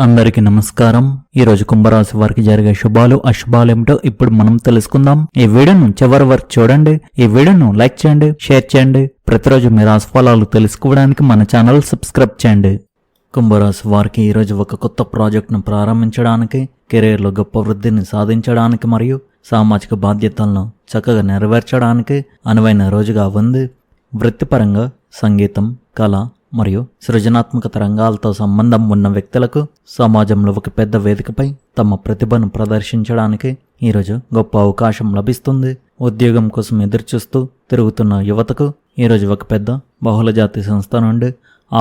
అందరికీ నమస్కారం. ఈ రోజు కుంభరాశి వారికి జరిగే శుభాలు అశుభాలు ఏమిటో ఇప్పుడు మనం తెలుసుకుందాం. ఈ వీడియోను చివరి వరకు చూడండి. ఈ వీడియోను లైక్ చేయండి, షేర్ చేయండి. ప్రతిరోజు మీ రాశి ఫలాలు తెలుసుకోవడానికి మన ఛానల్ సబ్స్క్రైబ్ చేయండి. కుంభరాశి వారికి ఈరోజు ఒక కొత్త ప్రాజెక్టును ప్రారంభించడానికి, కెరీర్లో గొప్ప వృద్ధిని సాధించడానికి మరియు సామాజిక బాధ్యతలను చక్కగా నెరవేర్చడానికి అనువైన రోజుగా ఉంది. వృత్తిపరంగా సంగీతం, కళ మరియు సృజనాత్మకత రంగాలతో సంబంధం ఉన్న వ్యక్తులకు సమాజంలో ఒక పెద్ద వేదికపై తమ ప్రతిభను ప్రదర్శించడానికి ఈరోజు గొప్ప అవకాశం లభిస్తుంది. ఉద్యోగం కోసం ఎదురుచూస్తూ తిరుగుతున్న యువతకు ఈరోజు ఒక పెద్ద బహుళజాతి సంస్థ నుండి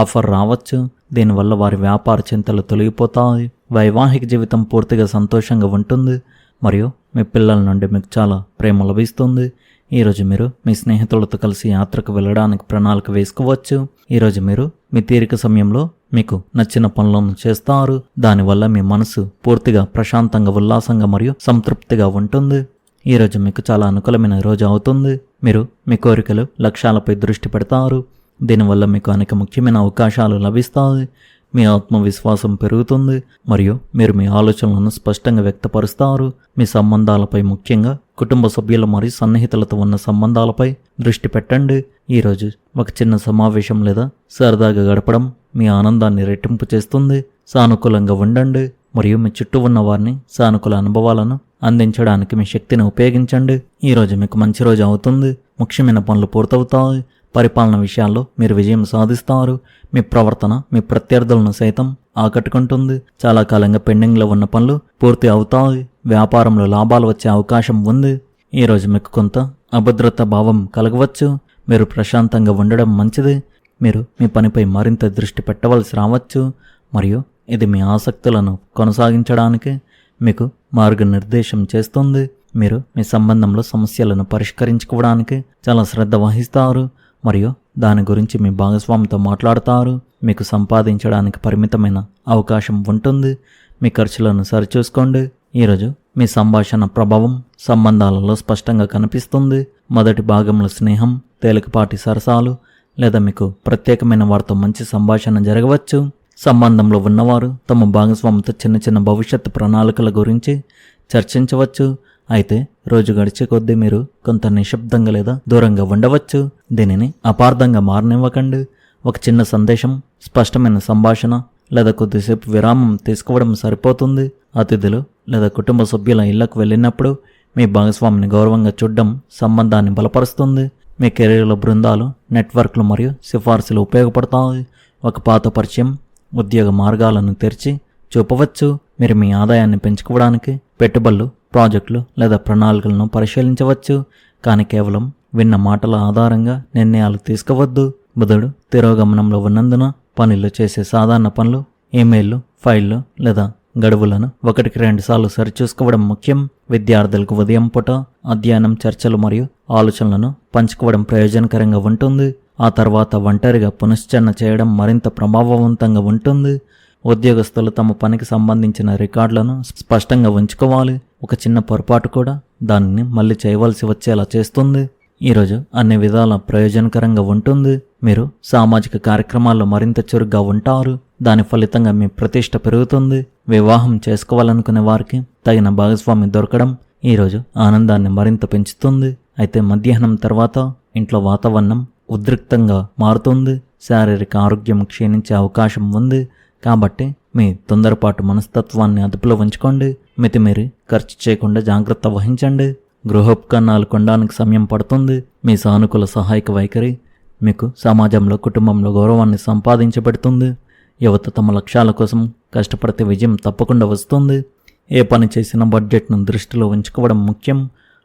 ఆఫర్ రావచ్చు. దీనివల్ల వారి వ్యాపార చింతలు తొలగిపోతాయి. వైవాహిక జీవితం పూర్తిగా సంతోషంగా ఉంటుంది మరియు మీ పిల్లల నుండి మీకు చాలా ప్రేమ లభిస్తుంది. ఈరోజు మీరు మీ స్నేహితులతో కలిసి యాత్రకు వెళ్ళడానికి ప్రణాళిక వేసుకోవచ్చు. ఈరోజు మీరు మీ తీరిక సమయంలో మీకు నచ్చిన పనులను చేస్తారు. దానివల్ల మీ మనసు పూర్తిగా ప్రశాంతంగా, ఉల్లాసంగా మరియు సంతృప్తిగా ఉంటుంది. ఈరోజు మీకు చాలా అనుకూలమైన రోజు అవుతుంది. మీరు మీ కోరికలు, లక్ష్యాలపై దృష్టి పెడతారు. దీనివల్ల మీకు అనేక ముఖ్యమైన అవకాశాలు లభిస్తాయి. మీ ఆత్మవిశ్వాసం పెరుగుతుంది మరియు మీరు మీ ఆలోచనలను స్పష్టంగా వ్యక్తపరుస్తారు. మీ సంబంధాలపై, ముఖ్యంగా కుటుంబ సభ్యులు మరియు సన్నిహితులతో ఉన్న సంబంధాలపై దృష్టి పెట్టండి. ఈరోజు ఒక చిన్న సమావేశం లేదా సరదాగా గడపడం మీ ఆనందాన్ని రెట్టింపు చేస్తుంది. సానుకూలంగా ఉండండి మరియు మీ చుట్టూ ఉన్న వారిని సానుకూల అనుభవాలను అందించడానికి మీ శక్తిని ఉపయోగించండి. ఈరోజు మీకు మంచి రోజు అవుతుంది. ముఖ్యమైన పనులు పూర్తవుతాయి. పరిపాలన విషయాల్లో మీరు విజయం సాధిస్తారు. మీ ప్రవర్తన మీ ప్రత్యర్థులను సైతం ఆకట్టుకుంటుంది. చాలా కాలంగా పెండింగ్లో ఉన్న పనులు పూర్తి అవుతాయి. వ్యాపారంలో లాభాలు వచ్చే అవకాశం ఉంది. ఈరోజు మీకు కొంత అభద్రతా భావం కలగవచ్చు. మీరు ప్రశాంతంగా ఉండడం మంచిది. మీరు మీ పనిపై మరింత దృష్టి పెట్టవలసి రావచ్చు మరియు ఇది మీ ఆసక్తులను కొనసాగించడానికి మీకు మార్గనిర్దేశం చేస్తుంది. మీరు మీ సంబంధంలో సమస్యలను పరిష్కరించుకోవడానికి చాలా శ్రద్ధ వహిస్తారు మరియు దాని గురించి మీ భాగస్వామితో మాట్లాడతారు. మీకు సంపాదించడానికి పరిమితమైన అవకాశం ఉంటుంది. మీ ఖర్చులను సరిచూసుకోండి. ఈరోజు మీ సంభాషణ ప్రభావం సంబంధాలలో స్పష్టంగా కనిపిస్తుంది. మొదటి భాగంలో స్నేహం, తేలికపాటి సరసాలు లేదా మీకు ప్రత్యేకమైన వారితో మంచి సంభాషణ జరగవచ్చు. సంబంధంలో ఉన్నవారు తమ భాగస్వామితో చిన్న చిన్న భవిష్యత్తు ప్రణాళికల గురించి చర్చించవచ్చు. అయితే రోజు గడిచే కొద్దీ మీరు కొంత నిశ్శబ్దంగా లేదా దూరంగా ఉండవచ్చు. దీనిని అపార్థంగా మారనివ్వకండి. ఒక చిన్న సందేశం, స్పష్టమైన సంభాషణ లేదా కొద్దిసేపు విరామం తీసుకోవడం సరిపోతుంది. అతిథులు లేదా కుటుంబ సభ్యుల ఇళ్లకు వెళ్ళినప్పుడు మీ భాగస్వామిని గౌరవంగా చూడడం సంబంధాన్ని బలపరుస్తుంది. మీ కెరీర్లో బృందాలు, నెట్వర్క్లు మరియు సిఫార్సులు ఉపయోగపడతాయి. ఒక పాత పరిచయం ఉద్యోగ మార్గాలను తెరిచి చూపవచ్చు. మీరు మీ ఆదాయాన్ని పెంచుకోవడానికి పెట్టుబడులు, ప్రాజెక్టులు లేదా ప్రణాళికలను పరిశీలించవచ్చు. కానీ కేవలం విన్న మాటల ఆధారంగా నిర్ణయాలు తీసుకోవద్దు. బుధుడు తిరోగమనంలో ఉన్నందున పనులు చేసే సాధారణ పనులు, ఈమెయిల్లు, ఫైళ్లు లేదా గడువులను 1-2 సార్లు సరిచూసుకోవడం ముఖ్యం. విద్యార్థులకు ఉదయం పూట అధ్యయనం, చర్చలు మరియు ఆలోచనలను పంచుకోవడం ప్రయోజనకరంగా ఉంటుంది. ఆ తర్వాత ఒంటరిగా పునశ్చరణ చేయడం మరింత ప్రభావవంతంగా ఉంటుంది. ఉద్యోగస్తులు తమ పనికి సంబంధించిన రికార్డులను స్పష్టంగా ఉంచుకోవాలి. ఒక చిన్న పొరపాటు కూడా దానిని మళ్ళీ చేయవలసి వచ్చేలా చేస్తుంది. ఈరోజు అన్ని విధాల ప్రయోజనకరంగా ఉంటుంది. మీరు సామాజిక కార్యక్రమాల్లో మరింత చురుగ్గా ఉంటారు. దాని ఫలితంగా మీ ప్రతిష్ట పెరుగుతుంది. వివాహం చేసుకోవాలనుకునే వారికి తగిన భాగస్వామి దొరకడం ఈరోజు ఆనందాన్ని మరింత పెంచుతుంది. అయితే మధ్యాహ్నం తర్వాత ఇంట్లో వాతావరణం ఉద్రిక్తంగా మారుతుంది. శారీరక ఆరోగ్యం క్షీణించే అవకాశం ఉంది. కాబట్టి మీ తొందరపాటు మనస్తత్వాన్ని అదుపులో ఉంచుకోండి. మితిమీరి ఖర్చు చేయకుండా జాగ్రత్త వహించండి. గృహోపకరణాలు కొనడానికి సమయం పడుతుంది. మీ సానుకూల సహాయక వైఖరి మీకు సమాజంలో, కుటుంబంలో గౌరవాన్ని సంపాదించబెడుతుంది. యువత తమ లక్ష్యాల కోసం కష్టపడితే విజయం తప్పకుండా వస్తుంది. ఏ పని చేసినా బడ్జెట్ను దృష్టిలో ఉంచుకోవడం ముఖ్యం.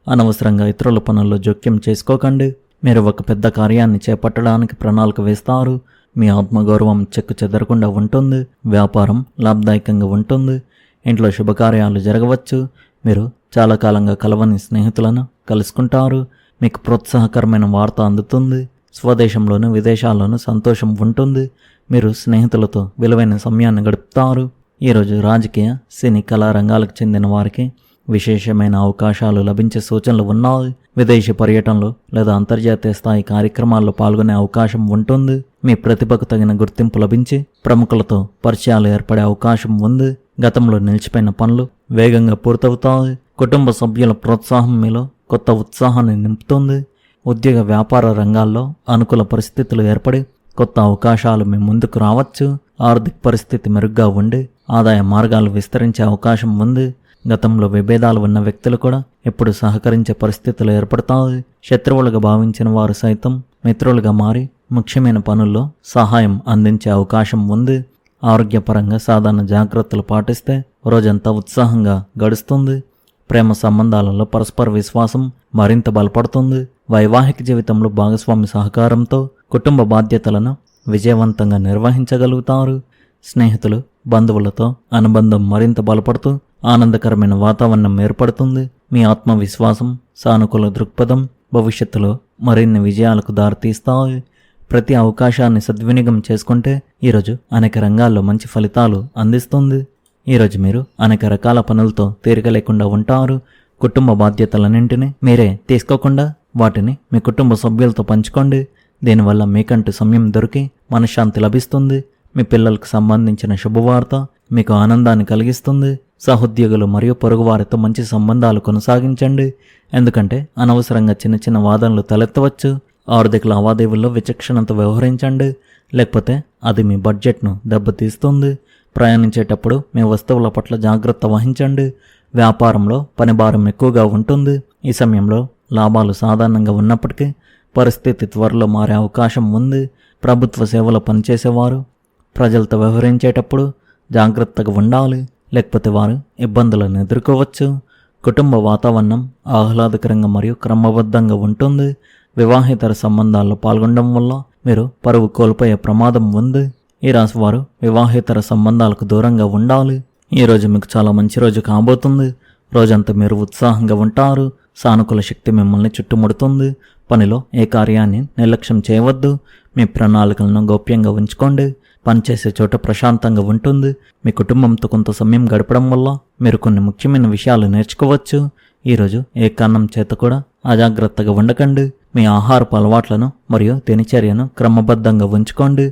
అనవసరంగా ఇతరుల పనుల్లో జోక్యం చేసుకోకండి. మీరు ఒక పెద్ద కార్యాన్ని చేపట్టడానికి ప్రణాళిక వేస్తారు. మీ ఆత్మగౌరవం చెక్కు చెదరకుండా ఉంటుంది. వ్యాపారం లాభదాయకంగా ఉంటుంది. ఇంట్లో శుభకార్యాలు జరగవచ్చు. మీరు చాలా కాలంగా కలవని స్నేహితులను కలుసుకుంటారు. మీకు ప్రోత్సాహకరమైన వార్త అందుతుంది. స్వదేశంలోనూ విదేశాల్లోనూ సంతోషం ఉంటుంది. మీరు స్నేహితులతో విలువైన సమయాన్ని గడుపుతారు. ఈరోజు రాజకీయ, సినీ, కళా రంగాలకు చెందిన వారికి విశేషమైన అవకాశాలు లభించే సూచనలు ఉన్నాయి. విదేశీ పర్యటనలు లేదా అంతర్జాతీయ స్థాయి కార్యక్రమాల్లో పాల్గొనే అవకాశం ఉంటుంది. మీ ప్రతిభకు తగిన గుర్తింపు లభించి ప్రముఖులతో పరిచయాలు ఏర్పడే అవకాశం ఉంది. గతంలో నిలిచిపోయిన పనులు వేగంగా పూర్తవుతాయి. కుటుంబ సభ్యుల ప్రోత్సాహం మీలో కొత్త ఉత్సాహాన్ని నింపుతుంది. ఉద్యోగ వ్యాపార రంగాల్లో అనుకూల పరిస్థితులు ఏర్పడి కొత్త అవకాశాలు మీ ముందుకు రావచ్చు. ఆర్థిక పరిస్థితి మెరుగ్గా ఉండి ఆదాయ మార్గాలు విస్తరించే అవకాశం ఉంది. గతంలో విభేదాలు ఉన్న వ్యక్తులు కూడా ఇప్పుడు సహకరించే పరిస్థితులు ఏర్పడతాయి. శత్రువులుగా భావించిన వారు సైతం మిత్రులుగా మారి ముఖ్యమైన పనుల్లో సహాయం అందించే అవకాశం ఉంది. ఆరోగ్యపరంగా సాధారణ జాగ్రత్తలు పాటిస్తే రోజంతా ఉత్సాహంగా గడుస్తుంది. ప్రేమ సంబంధాలలో పరస్పర విశ్వాసం మరింత బలపడుతుంది. వైవాహిక జీవితంలో భాగస్వామి సహకారంతో కుటుంబ బాధ్యతలను విజయవంతంగా నిర్వహించగలుగుతారు. స్నేహితులు, బంధువులతో అనుబంధం మరింత బలపడుతూ ఆనందకరమైన వాతావరణం ఏర్పడుతుంది. మీ ఆత్మవిశ్వాసం, సానుకూల దృక్పథం భవిష్యత్తులో మరిన్ని విజయాలకు దారితీస్తాయి. ప్రతి అవకాశాన్ని సద్వినియోగం చేసుకుంటే ఈరోజు అనేక రంగాల్లో మంచి ఫలితాలు అందిస్తుంది. ఈరోజు మీరు అనేక రకాల పనులతో తీరిక లేకుండా ఉంటారు. కుటుంబ బాధ్యతలన్నింటినీ మీరే తీసుకోకుండా వాటిని మీ కుటుంబ సభ్యులతో పంచుకోండి. దీనివల్ల మీకంటూ సమయం దొరికి మనశ్శాంతి లభిస్తుంది. మీ పిల్లలకు సంబంధించిన శుభవార్త మీకు ఆనందాన్ని కలిగిస్తుంది. సహోద్యోగులు మరియు పొరుగువారితో మంచి సంబంధాలు కొనసాగించండి. ఎందుకంటే అనవసరంగా చిన్న చిన్న వాదనలు తలెత్తవచ్చు. ఆర్థిక లావాదేవీల్లో విచక్షణతో వ్యవహరించండి, లేకపోతే అది మీ బడ్జెట్ను దెబ్బతీస్తుంది. ప్రయాణించేటప్పుడు మీ వస్తువుల పట్ల జాగ్రత్త వహించండి. వ్యాపారంలో పనిభారం ఎక్కువగా ఉంటుంది. ఈ సమయంలో లాభాలు సాధారణంగా ఉన్నప్పటికీ పరిస్థితి త్వరలో మారే అవకాశం ఉంది. ప్రభుత్వ సేవలో పనిచేసేవారు ప్రజలతో వ్యవహరించేటప్పుడు జాగ్రత్తగా ఉండాలి, లేకపోతే వారు ఇబ్బందులను ఎదుర్కోవచ్చు. కుటుంబ వాతావరణం ఆహ్లాదకరంగా మరియు క్రమబద్ధంగా ఉంటుంది. వివాహేతర సంబంధాల్లో పాల్గొనడం వల్ల మీరు పరువు కోల్పోయే ప్రమాదం ఉంది. ఈ రాశి వారు వివాహేతర సంబంధాలకు దూరంగా ఉండాలి. ఈరోజు మీకు చాలా మంచి రోజు కాబోతుంది. రోజంతా మీరు ఉత్సాహంగా ఉంటారు. సానుకూల శక్తి మిమ్మల్ని చుట్టుముడుతుంది. పనిలో ఏ కార్యాన్ని నిర్లక్ష్యం చేయవద్దు. మీ ప్రణాళికలను గోప్యంగా ఉంచుకోండి. పనిచేసే చోట ప్రశాంతంగా ఉంటుంది. మీ కుటుంబంతో కొంత సమయం గడపడం వల్ల మీరు కొన్ని ముఖ్యమైన విషయాలు నేర్చుకోవచ్చు. ఈరోజు ఏ కారణం చేత కూడా అజాగ్రత్తగా ఉండకండి. మీ ఆహారపు అలవాట్లను మరియు దినచర్యను క్రమబద్ధంగా ఉంచుకోండి.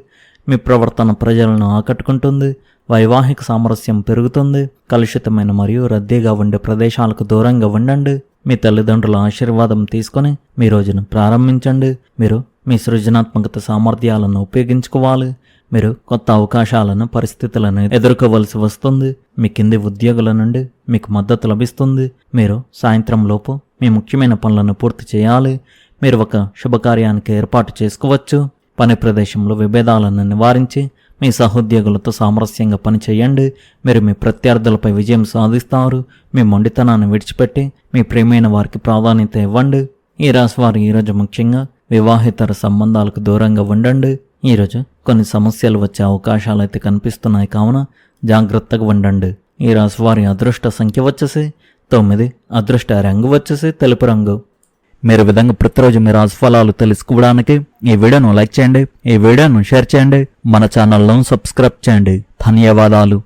మీ ప్రవర్తన ప్రజలను ఆకట్టుకుంటుంది. వైవాహిక సామరస్యం పెరుగుతుంది. కలుషితమైన మరియు రద్దీగా ఉండే ప్రదేశాలకు దూరంగా ఉండండి. మీ తల్లిదండ్రుల ఆశీర్వాదం తీసుకొని మీ రోజును ప్రారంభించండి. మీరు మీ సృజనాత్మకత సామర్థ్యాలను ఉపయోగించుకోవాలి. మీరు కొత్త అవకాశాలను, పరిస్థితులను ఎదుర్కోవలసి వస్తుంది. మీ కింది ఉద్యోగుల నుండి మీకు మద్దతు లభిస్తుంది. మీరు సాయంత్రం లోపు మీ ముఖ్యమైన పనులను పూర్తి చేయాలి. మీరు ఒక శుభకార్యానికి ఏర్పాటు చేసుకోవచ్చు. పని ప్రదేశంలో విభేదాలను నివారించి మీ సహోద్యోగులతో సామరస్యంగా పనిచేయండి. మీరు మీ ప్రత్యర్థులపై విజయం సాధిస్తారు. మీ మొండితనాన్ని విడిచిపెట్టి మీ ప్రియమైన వారికి ప్రాధాన్యత ఇవ్వండి. ఈ రాశి వారు ఈరోజు ముఖ్యంగా వివాహేతర సంబంధాలకు దూరంగా ఉండండి. ఈరోజు కొన్ని సమస్యలు వచ్చే అవకాశాలు అయితే కనిపిస్తున్నాయి, కావున జాగ్రత్తగా ఉండండి. ఈ రాశి వారి అదృష్ట సంఖ్య వచ్చేసి 9, అదృష్ట రంగు వచ్చేసి తెలుపు రంగు. మీరు విధంగా ప్రతిరోజు మీ రాశి ఫలాలు తెలుసుకోవడానికి ఈ వీడియోను లైక్ చేయండి, ఈ వీడియోను షేర్ చేయండి, మన ఛానల్ను సబ్స్క్రైబ్ చేయండి. ధన్యవాదాలు.